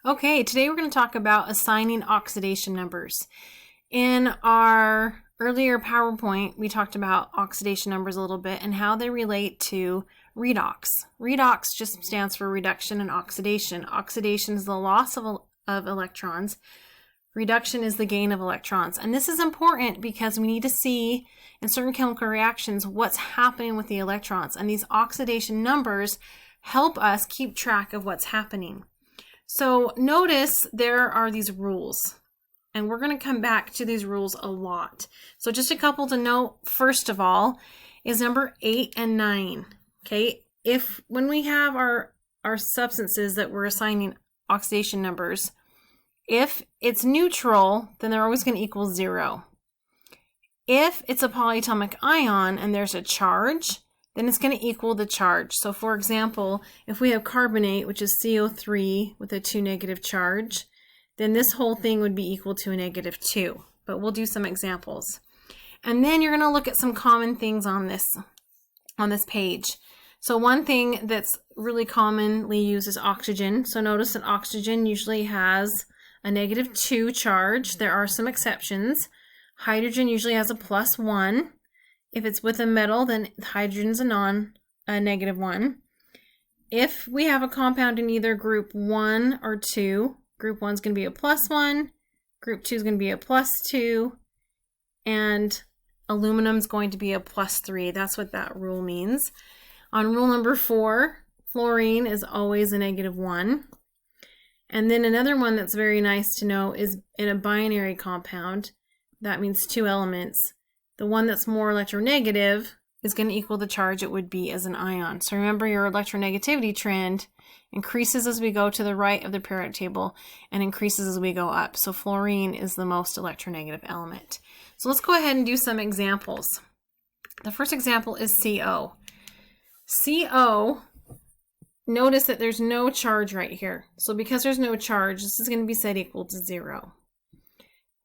Okay, today we're going to talk about assigning oxidation numbers. In our earlier PowerPoint, we talked about oxidation numbers a little bit and how they relate to redox. Redox just stands for reduction and oxidation. Oxidation is the loss of electrons. Reduction is the gain of electrons. And this is important because we need to see in certain chemical reactions what's happening with the electrons. And these oxidation numbers help us keep track of what's happening. So notice there are these rules, and we're going to come back to these rules a lot. So just a couple to note, first of all, is number 8 and 9. Okay, when we have our substances that we're assigning oxidation numbers, if it's neutral, then they're always going to equal 0. If it's a polyatomic ion and there's a charge, then it's going to equal the charge. So for example, if we have carbonate, which is CO3 with a 2 negative charge, then this whole thing would be equal to a -2. But we'll do some examples. And then you're going to look at some common things on this page. So one thing that's really commonly used is oxygen. So notice that oxygen usually has a -2 charge. There are some exceptions. Hydrogen usually has a +1. If it's with a metal, then hydrogen's a -1. If we have a compound in either group 1 or 2, group 1 is going to be a +1, group 2 is going to be a +2, and aluminum is going to be a +3. That's what that rule means. On rule number 4, fluorine is always a -1. And then another one that's very nice to know is in a binary compound, that means 2 elements. The one that's more electronegative is going to equal the charge it would be as an ion. So remember, your electronegativity trend increases as we go to the right of the periodic table and increases as we go up. So fluorine is the most electronegative element. So let's go ahead and do some examples. The first example is CO. CO, notice that there's no charge right here. So because there's no charge, this is going to be set equal to 0.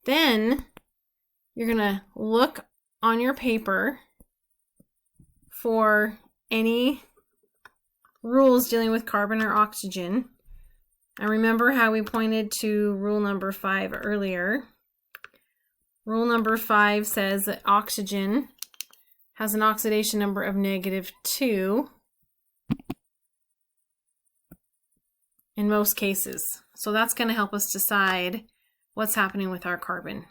Then you're going to look on your paper for any rules dealing with carbon or oxygen. And remember how we pointed to rule number 5 earlier. Rule number 5 says that oxygen has an oxidation number of -2 in most cases. So that's going to help us decide what's happening with our carbon.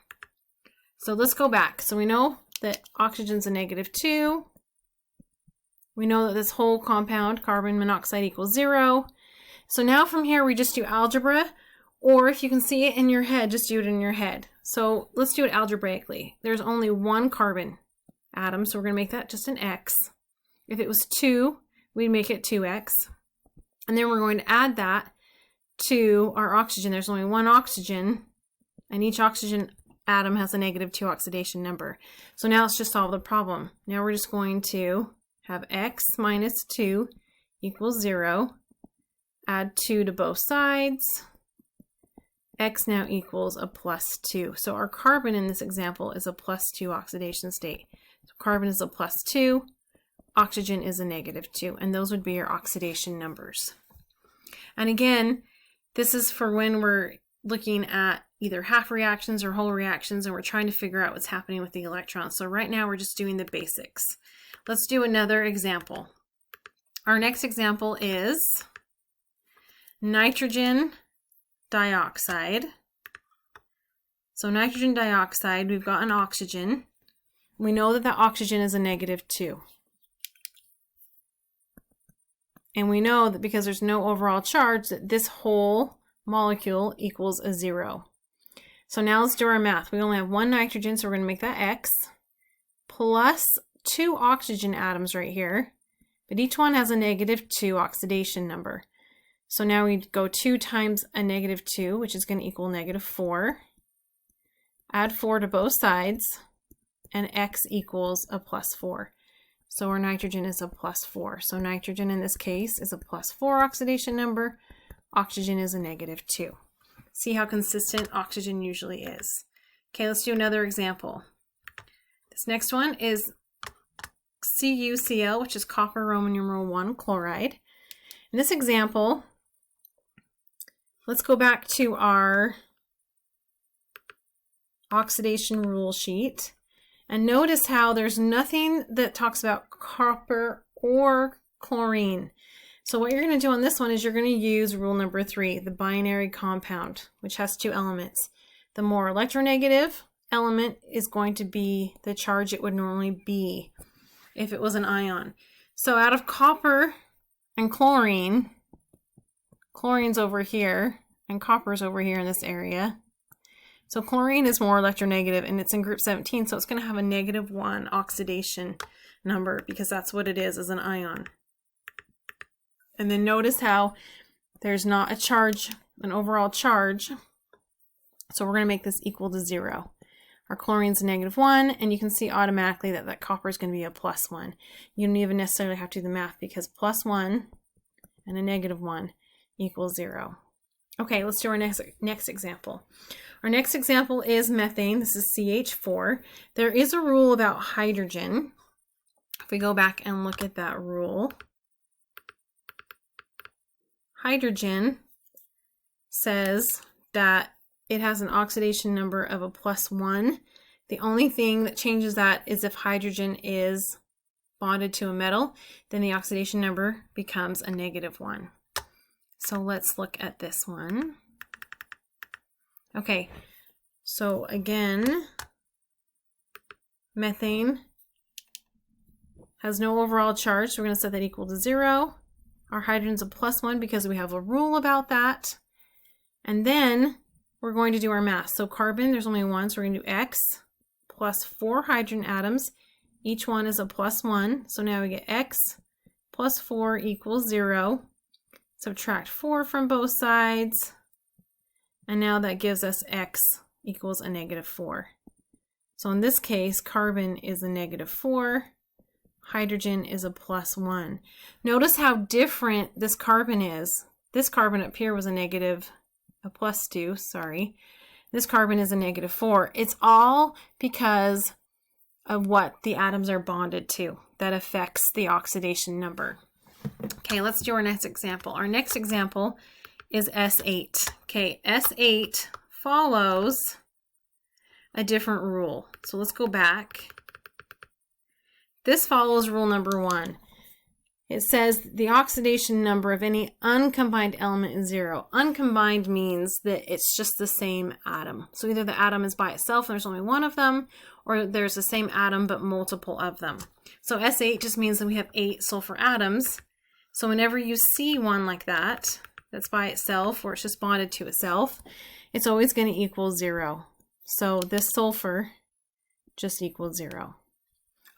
So let's go back. So we know that oxygen's a -2. We know that this whole compound, carbon monoxide, equals 0. So now from here we just do algebra, or if you can see it in your head, just do it in your head. So let's do it algebraically. There's only one carbon atom, so we're going to make that just an X. If it was 2, we'd make it 2X. And then we're going to add that to our oxygen. There's only one oxygen, and each oxygen atom has a -2 oxidation number. So now let's just solve the problem. Now we're just going to have X minus 2 equals 0. Add 2 to both sides. X now equals a +2. So our carbon in this example is a +2 oxidation state. So carbon is a +2, oxygen is a -2, and those would be your oxidation numbers. And again, this is for when we're looking at either half reactions or whole reactions, and we're trying to figure out what's happening with the electrons. So right now we're just doing the basics. Let's do another example. Our next example is nitrogen dioxide. So nitrogen dioxide, we've got an oxygen. We know that oxygen is a -2. And we know that because there's no overall charge, that this whole molecule equals a 0. So now let's do our math. We only have one nitrogen, so we're going to make that X, plus 2 oxygen atoms right here, but each one has a -2 oxidation number. So now we go 2 times a -2, which is going to equal -4. Add 4 to both sides, and X equals a +4. So our nitrogen is a +4. So nitrogen in this case is a +4 oxidation number. Oxygen is a -2. See how consistent oxygen usually is. Okay, let's do another example. This next one is CuCl, which is copper Roman numeral 1 chloride. In this example, let's go back to our oxidation rule sheet and notice how there's nothing that talks about copper or chlorine. So what you're going to do on this one is you're going to use rule number 3, the binary compound, which has 2 elements. The more electronegative element is going to be the charge it would normally be if it was an ion. So out of copper and chlorine, chlorine's over here and copper's over here in this area. So chlorine is more electronegative and it's in group 17, so it's going to have a -1 oxidation number because that's what it is as an ion. And then notice how there's not a charge, an overall charge. So we're going to make this equal to 0. Our chlorine's a -1, and you can see automatically that copper is going to be a +1. You don't even necessarily have to do the math because +1 and a -1 equals 0. Okay, let's do our next example. Our next example is methane. This is CH4. There is a rule about hydrogen. If we go back and look at that rule, hydrogen says that it has an oxidation number of a +1. The only thing that changes that is if hydrogen is bonded to a metal, then the oxidation number becomes a -1. So let's look at this one. Okay, so again, methane has no overall charge, so we're going to set that equal to 0. Our hydrogen's a +1 because we have a rule about that. And then we're going to do our math. So carbon, there's only 1, so we're going to do X plus 4 hydrogen atoms. Each one is a +1. So now we get X plus 4 equals 0. Subtract 4 from both sides. And now that gives us X equals a -4. So in this case, carbon is a -4. Hydrogen is a +1. Notice how different this carbon is. This carbon up here was a +2, sorry. This carbon is a -4. It's all because of what the atoms are bonded to that affects the oxidation number. Okay, let's do our next example. Our next example is S8. Okay, S8 follows a different rule. So let's go back. This follows rule number 1. It says the oxidation number of any uncombined element is 0. Uncombined means that it's just the same atom. So either the atom is by itself and there's only one of them, or there's the same atom but multiple of them. So S8 just means that we have 8 sulfur atoms. So whenever you see one like that, that's by itself or it's just bonded to itself, it's always going to equal 0. So this sulfur just equals 0.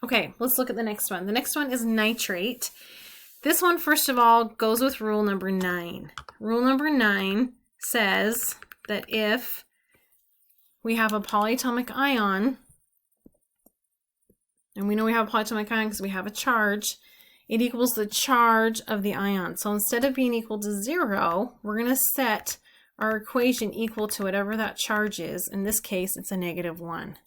Okay, let's look at the next one. The next one is nitrate. This one, first of all, goes with rule number 9. Rule number 9 says that if we have a polyatomic ion, and we know we have a polyatomic ion because we have a charge, it equals the charge of the ion. So instead of being equal to 0, we're going to set our equation equal to whatever that charge is. In this case, it's a -1.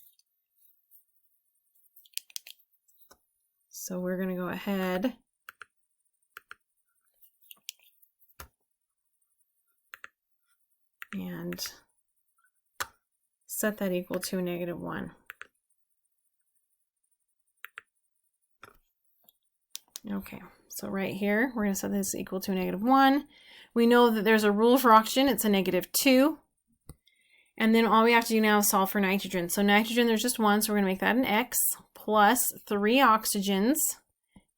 So we're going to go ahead and set that equal to a -1. Okay, so right here, we're going to set this equal to a -1. We know that there's a rule for oxygen, it's a -2. And then all we have to do now is solve for nitrogen. So nitrogen, there's just 1, so we're going to make that an X plus 3 oxygens.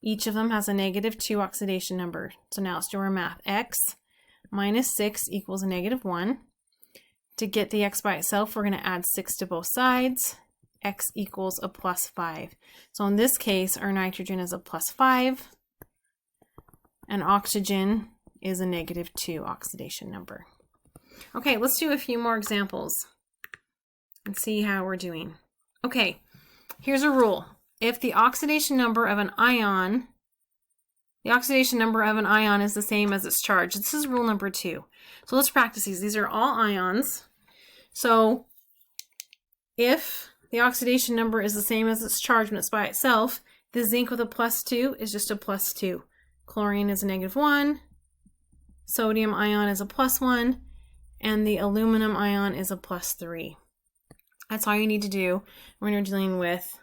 Each of them has a -2 oxidation number. So now let's do our math. X minus 6 equals a -1. To get the X by itself, we're going to add 6 to both sides. X equals a +5. So in this case, our nitrogen is a +5, and oxygen is a -2 oxidation number. Okay, let's do a few more examples and see how we're doing. Okay, here's a rule. If the oxidation number of an ion, is the same as its charge. This is rule number 2. So let's practice these. These are all ions. So if the oxidation number is the same as its charge when it's by itself, the zinc with a +2 is just a +2. Chlorine is a -1. Sodium ion is a +1. and the aluminum ion is a +3. That's all you need to do when you're dealing with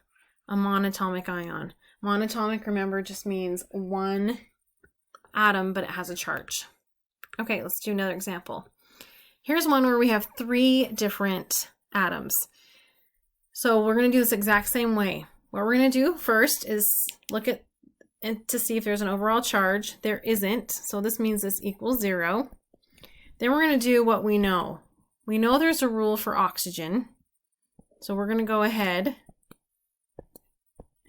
a monatomic ion. Monatomic, remember, just means one atom, but it has a charge. Okay, let's do another example. Here's one where we have 3 different atoms. So we're going to do this exact same way. What we're going to do first is look at it to see if there's an overall charge. There isn't, so this means this equals 0. Then we're going to do what we know. We know there's a rule for oxygen. So we're going to go ahead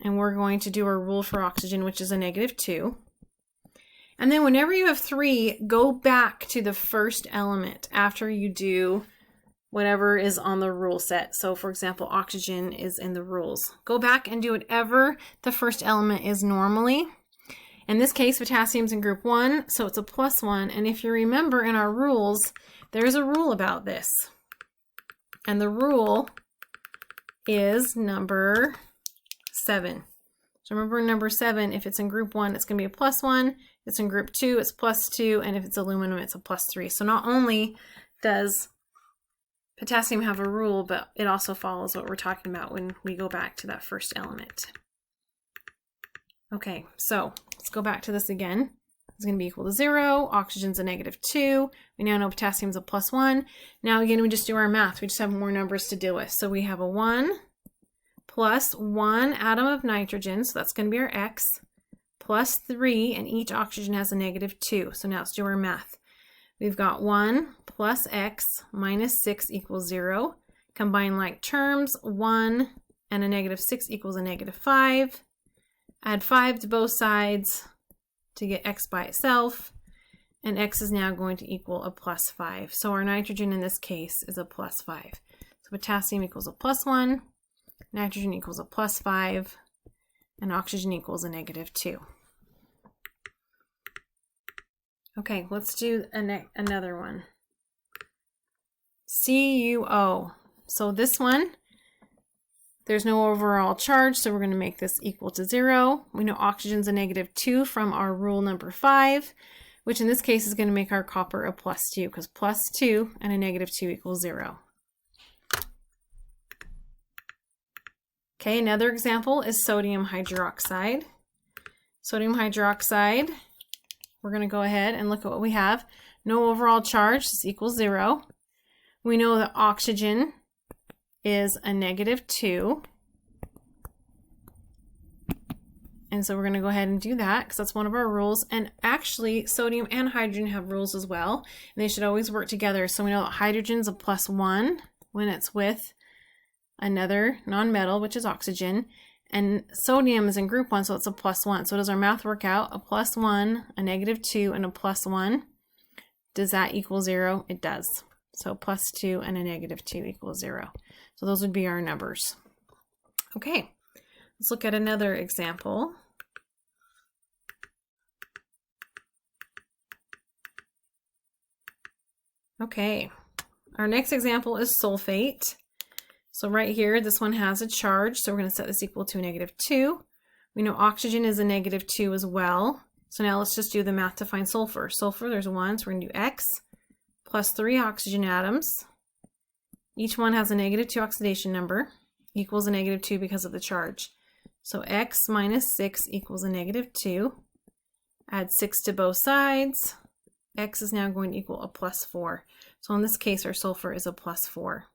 and we're going to do our rule for oxygen, which is a -2. And then whenever you have 3, go back to the first element after you do whatever is on the rule set. So for example, oxygen is in the rules. Go back and do whatever the first element is normally. In this case, potassium's in group 1, so it's a +1. And if you remember in our rules, there's a rule about this. And the rule is number 7. So remember number 7, if it's in group 1, it's going to be a +1. If it's in group 2, it's +2. And if it's aluminum, it's a +3. So not only does potassium have a rule, but it also follows what we're talking about when we go back to that first element. Okay, so let's go back to this again. It's going to be equal to 0. Oxygen's a -2. We now know potassium's a +1. Now again, we just do our math. We just have more numbers to deal with. So we have a 1 plus 1 atom of nitrogen, so that's going to be our X, plus 3, and each oxygen has a -2. So now let's do our math. We've got 1 plus X minus 6 equals 0. Combine like terms, 1 and a -6 equals a -5. Add 5 to both sides to get X by itself, and X is now going to equal a +5. So our nitrogen in this case is a +5. So potassium equals a +1, nitrogen equals a +5, and oxygen equals a -2. Okay, let's do another one. CuO. So this one, there's no overall charge, so we're going to make this equal to 0. We know oxygen's a -2 from our rule number 5, which in this case is going to make our copper a +2, because +2 and a -2 equals 0. Okay, another example is sodium hydroxide. Sodium hydroxide, we're going to go ahead and look at what we have. No overall charge, this equals 0. We know that oxygen is a -2. And so we're going to go ahead and do that because that's one of our rules. And actually, sodium and hydrogen have rules as well. And they should always work together. So we know that hydrogen's a +1 when it's with another nonmetal, which is oxygen. And sodium is in group 1, so it's a +1. So does our math work out? A +1, a -2, and a +1. Does that equal 0? It does. So +2 and a -2 equals 0. So those would be our numbers. Okay, let's look at another example. Okay, our next example is sulfate. So right here, this one has a charge, so we're going to set this equal to a -2. We know oxygen is a -2 as well. So now let's just do the math to find sulfur. Sulfur, there's 1, so we're going to do X plus 3 oxygen atoms. Each one has a -2 oxidation number, equals a -2 because of the charge. So X minus 6 equals a -2. Add 6 to both sides. X is now going to equal a +4. So in this case, our sulfur is a +4.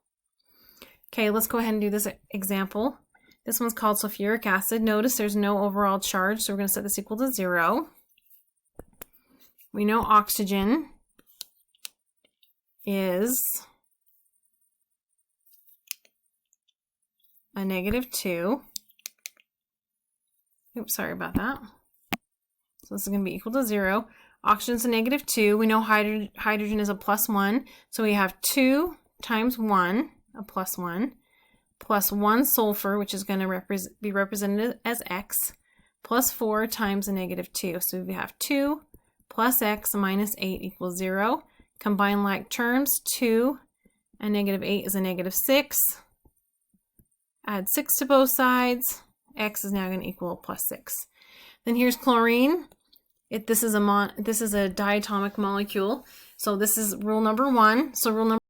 Okay, let's go ahead and do this example. This one's called sulfuric acid. Notice there's no overall charge, so we're going to set this equal to 0. We know oxygen is a -2. Oops, sorry about that. So this is going to be equal to 0. Oxygen's a -2. We know hydrogen is a +1. So we have 2 times 1, a +1, plus 1 sulfur, which is going to be represented as X, plus 4 times a -2. So we have 2 plus X minus 8 equals 0. Combine like terms, 2 and -8 is a -6. Add 6 to both sides. X is now going to equal +6. Then here's chlorine. This is a diatomic molecule. So this is rule number 1. So rule number